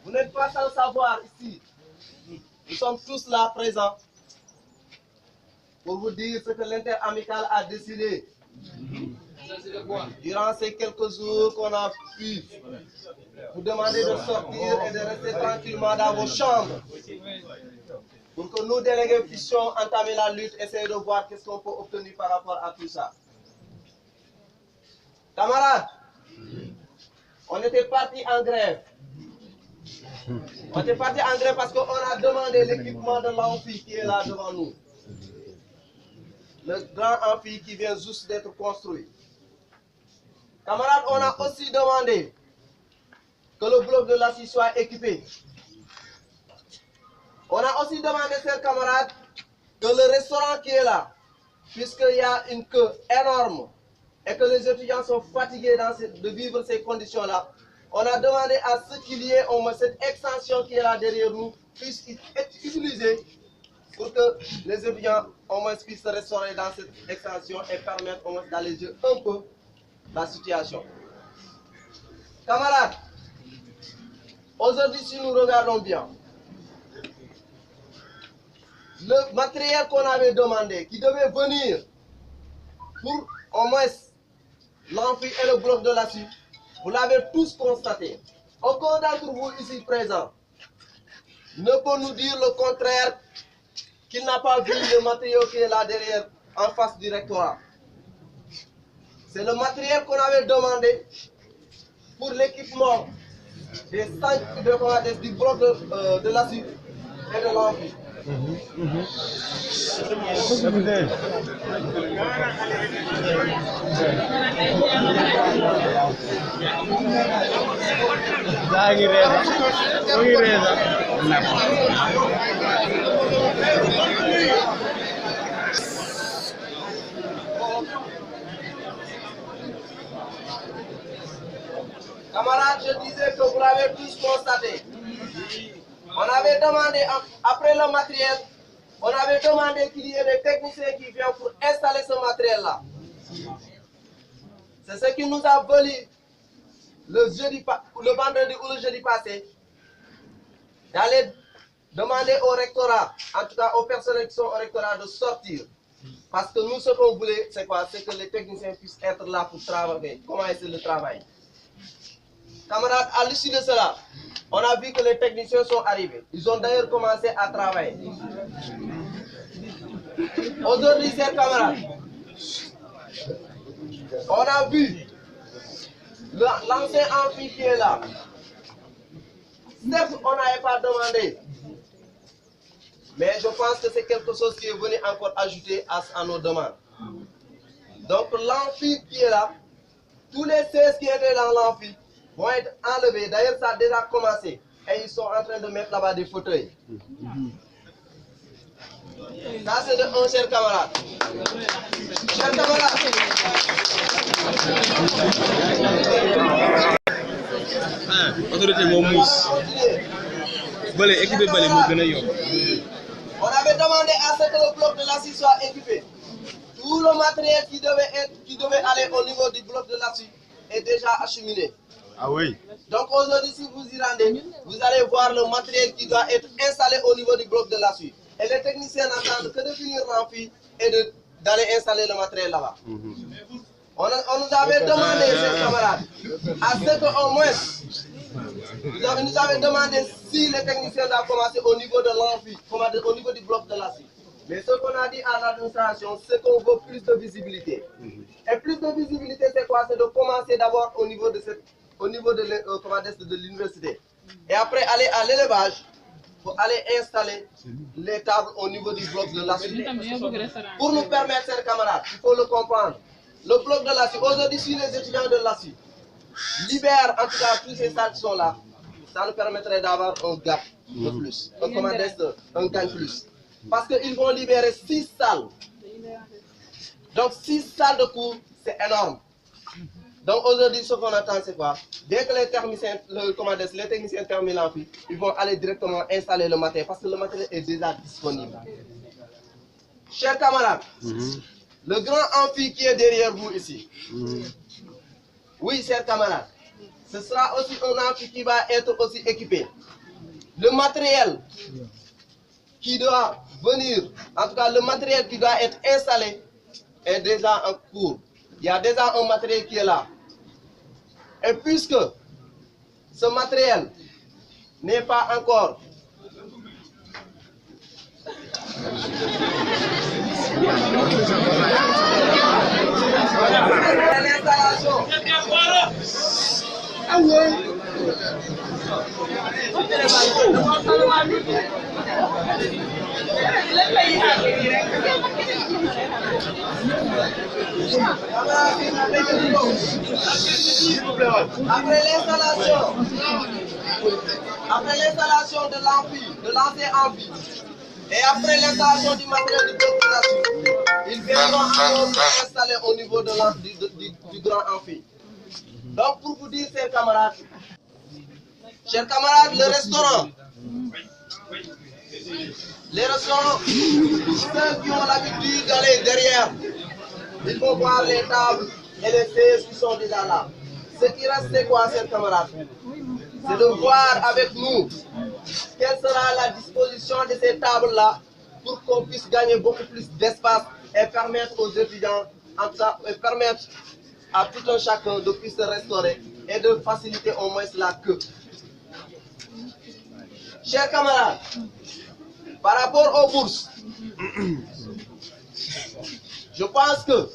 Vous n'êtes pas sans savoir ici. Nous sommes tous là présents pour vous dire ce que l'inter-amical a décidé. Durant ces quelques jours qu'on a pu vous demander de sortir et de rester tranquillement dans vos chambres pour que nous délégués puissions entamer la lutte, essayer de voir qu'est-ce qu'on peut obtenir par rapport à tout ça. Camarades, on était parti en grève. On était parti en grève parce qu'on a demandé l'équipement de l'amphi qui est là devant nous. Le grand amphi qui vient juste d'être construit. Camarades, on a aussi demandé que le bloc de l'ACI soit équipé. On a aussi demandé, chers camarades, que le restaurant qui est là, puisqu'il y a une queue énorme et que les étudiants sont fatigués de vivre ces conditions-là, on a demandé à ce qu'il y ait au moins cette extension qui est là derrière nous puisse être utilisée pour que les étudiants au moins puissent se restaurer dans cette extension et permettre au moins d'alléger un peu la situation. Camarades, aujourd'hui si nous regardons bien, le matériel qu'on avait demandé, qui devait venir pour au moins l'amphi et le bloc de l'ACI, vous l'avez tous constaté. Aucun d'entre vous ici présents ne peut nous dire le contraire qu'il n'a pas vu le matériel qui est là derrière, en face du rectorat. C'est le matériel qu'on avait demandé pour l'équipement des 5 du bloc de l'ACI et de l'amphi. Camarades, je disais que vous l'avez tous constaté. On avait demandé, après le matériel, on avait demandé qu'il y ait des techniciens qui viennent pour installer ce matériel-là. C'est ce qui nous a valu le vendredi ou le jeudi passé d'aller demander au rectorat, en tout cas aux personnes qui sont au rectorat, de sortir. Parce que nous, ce qu'on voulait, c'est quoi? C'est que les techniciens puissent être là pour travailler, commencer le travail. Camarades, à l'issue de cela, on a vu que les techniciens sont arrivés. Ils ont d'ailleurs commencé à travailler. Aujourd'hui, chers camarades, on a vu l'ancien amphi qui est là. Certes, on n'avait pas demandé, mais je pense que c'est quelque chose qui est venu encore ajouter à nos demandes. Donc l'amphi qui est là, tous les 16 qui étaient dans l'amphi vont être enlevés. D'ailleurs, ça a déjà commencé. Et ils sont en train de mettre là-bas des fauteuils. Ça, c'est de un cher camarade. Cher camarade. Autorité mon mousse. On avait demandé à ce que le bloc de l'ACI soit équipé. Tout le matériel qui devait aller au niveau du bloc de l'ACI est déjà acheminé. Ah oui. Donc aujourd'hui, si vous y rendez, vous allez voir le matériel qui doit être installé au niveau du bloc de l'ACI. Et les techniciens n'attendent que de finir l'amphi et d'aller installer le matériel là-bas. On nous avait demandé, chers camarades, à ce qu'au moins, nous avait demandé si les techniciens doivent commencer au niveau de l'amphi, au niveau du bloc de l'ACI. Mais ce qu'on a dit à l'administration, c'est qu'on veut plus de visibilité. Et plus de visibilité, c'est quoi? C'est de commencer d'abord au niveau de l'université. Et après aller à l'élevage pour aller installer les tables au niveau du bloc de l'ACI. Pour nous permettre, chers camarades, il faut le comprendre. Le bloc de l'ACI, aujourd'hui, si les étudiants de l'ACI libèrent en tout cas tous ces salles qui sont là, ça nous permettrait d'avoir un gap de plus, un gain plus. Parce qu'ils vont libérer 6 salles. Donc 6 salles de cours, c'est énorme. Donc aujourd'hui, ce qu'on attend, c'est quoi? Dès que les techniciens terminent l'amphi, ils vont aller directement installer le matériel parce que le matériel est déjà disponible. Chers camarades, le grand amphi qui est derrière vous ici, oui, chers camarades, ce sera aussi un amphi qui va être aussi équipé. Le matériel qui doit venir, en tout cas le matériel qui doit être installé est déjà en cours. Il y a déjà un matériel qui est là. Et puisque ce matériel n'est pas encore l'installation. Après l'installation de l'amphi, de l'ancien amphi, et après l'installation du matériel de documentation, ils viendront encore s'installer au niveau de du grand amphi. Donc pour vous dire, chers camarades, le restaurant, les restaurants, ceux qui ont l'habitude d'aller derrière, ils vont voir les tables et les chaises qui sont déjà là. Ce qui reste, c'est quoi, chers camarades? C'est de voir avec nous quelle sera la disposition de ces tables-là pour qu'on puisse gagner beaucoup plus d'espace et permettre aux étudiants, et permettre à tout un chacun de puisse se restaurer et de faciliter au moins la queue. Chers camarades, par rapport aux bourses, je pense que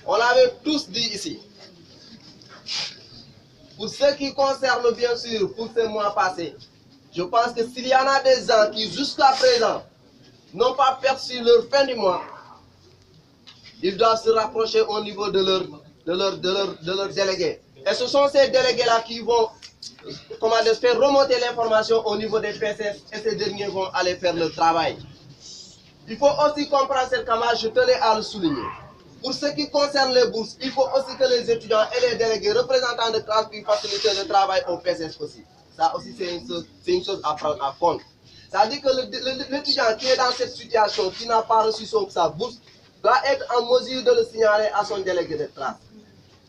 on l'avait tous dit ici. Pour ce qui concerne bien sûr pour ces mois passés, je pense que s'il y en a des gens qui jusqu'à présent n'ont pas perçu leur fin du mois, ils doivent se rapprocher au niveau de leurs délégués. Et ce sont ces délégués-là qui vont faire remonter l'information au niveau des PCS et ces derniers vont aller faire le travail. Il faut aussi comprendre cette camarade, je tenais à le souligner. Pour ce qui concerne les bourses, il faut aussi que les étudiants et les délégués représentants de classe puissent faciliter le travail au PCS aussi. Ça aussi, c'est une chose à prendre en compte. Ça veut dire que l'étudiant qui est dans cette situation, qui n'a pas reçu sa bourse, doit être en mesure de le signaler à son délégué de classe.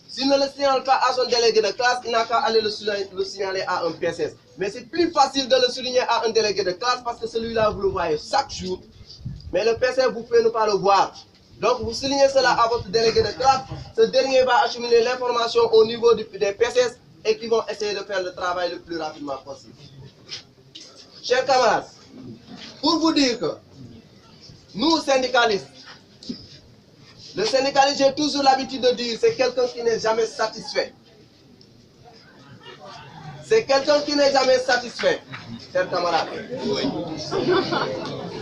S'il ne le signale pas à son délégué de classe, il n'a qu'à aller le signaler à un PCS. Mais c'est plus facile de le souligner à un délégué de classe parce que celui-là, vous le voyez chaque jour. Mais le PCS, vous pouvez ne pas le voir. Donc, vous soulignez cela à votre délégué de classe. Ce dernier va acheminer l'information au niveau des PCS et qui vont essayer de faire le travail le plus rapidement possible. Chers camarades, pour vous dire que nous, syndicalistes, le syndicaliste, j'ai toujours l'habitude de dire, c'est quelqu'un qui n'est jamais satisfait. C'est quelqu'un qui n'est jamais satisfait, chers camarades.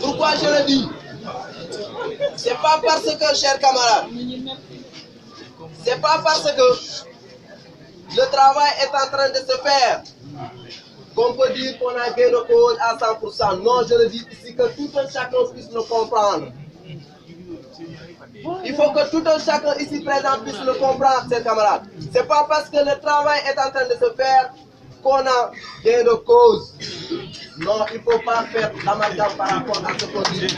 Pourquoi je le dis? C'est pas parce que, chers camarades, c'est pas parce que le travail est en train de se faire qu'on peut dire qu'on a gain de cause à 100%. Non, je le dis ici que tout un chacun puisse le comprendre. Il faut que tout un chacun ici présent puisse le comprendre, chers camarades. C'est pas parce que le travail est en train de se faire qu'on a gain de cause. Non, il ne faut pas faire l'amalgame par rapport à ce qu'on dit.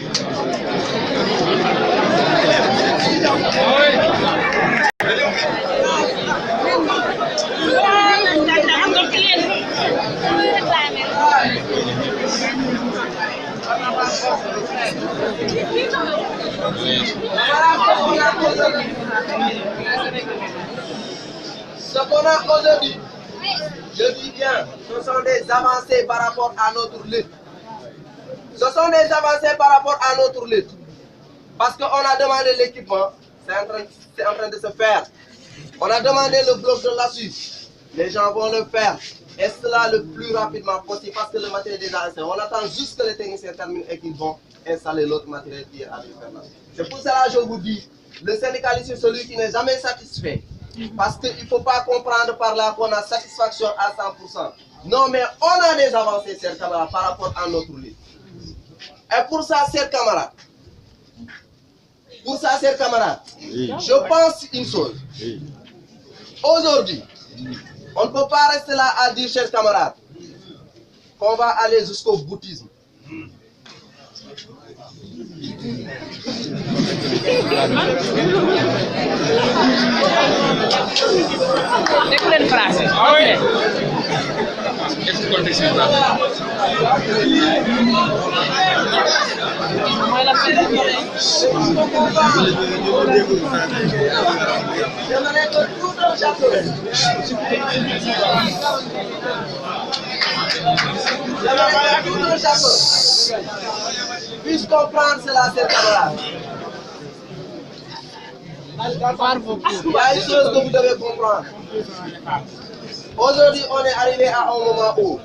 Ce qu'on a aujourd'hui, je dis bien, ce sont des avancées par rapport à notre lutte. Ce sont des avancées par rapport à notre lutte. Parce qu'on a demandé l'équipement, c'est en train de se faire. On a demandé le bloc de l'assue, les gens vont le faire. Et cela le plus rapidement possible parce que le matériel est déjà installé. On attend juste que les techniciens terminent et qu'ils vont installer l'autre matériel qui est à l'intérieur. C'est pour cela que je vous dis, le syndicaliste c'est celui qui n'est jamais satisfait. Parce qu'il ne faut pas comprendre par là qu'on a satisfaction à 100%. Non, mais on a des avancées, chers camarades, par rapport à notre lutte. Et pour ça, chers camarades, je pense une chose. Aujourd'hui, on ne peut pas rester là à dire, chers camarades, qu'on va aller jusqu'au bouddhisme. J'aimerais que tout un château puisse comprendre cela, chers camarades. Il y a une chose que vous devez comprendre. Aujourd'hui, on est arrivé à un moment où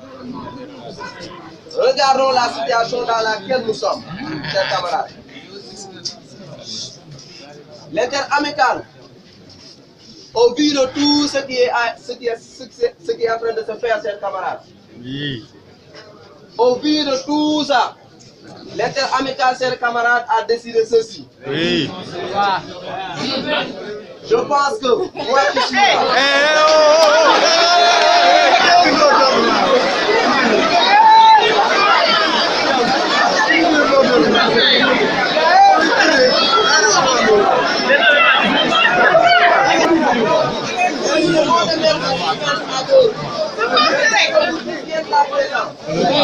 regardons la situation dans laquelle nous sommes, chers camarades. L'interamical, au vu de tout ce qui est en train de se faire, chers camarades. Oui. Au vu de tout ça, l'interamical, chers camarades, a décidé ceci. Oui. Je pense que moi qui suis là,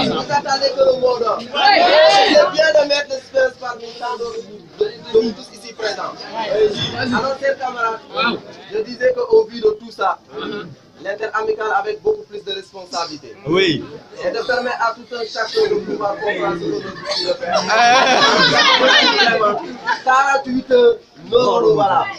vous attendez que le monde dort. C'est bien de mettre le suspense parmi tant de nous tous ici présents. Alors, chers camarades, je disais qu'au vu de tout ça, l'interamical avec beaucoup plus de responsabilité. Oui. Et de permettre à tout un chacun de pouvoir comprendre ce que nous devons faire. 48 heures, non renouvelables.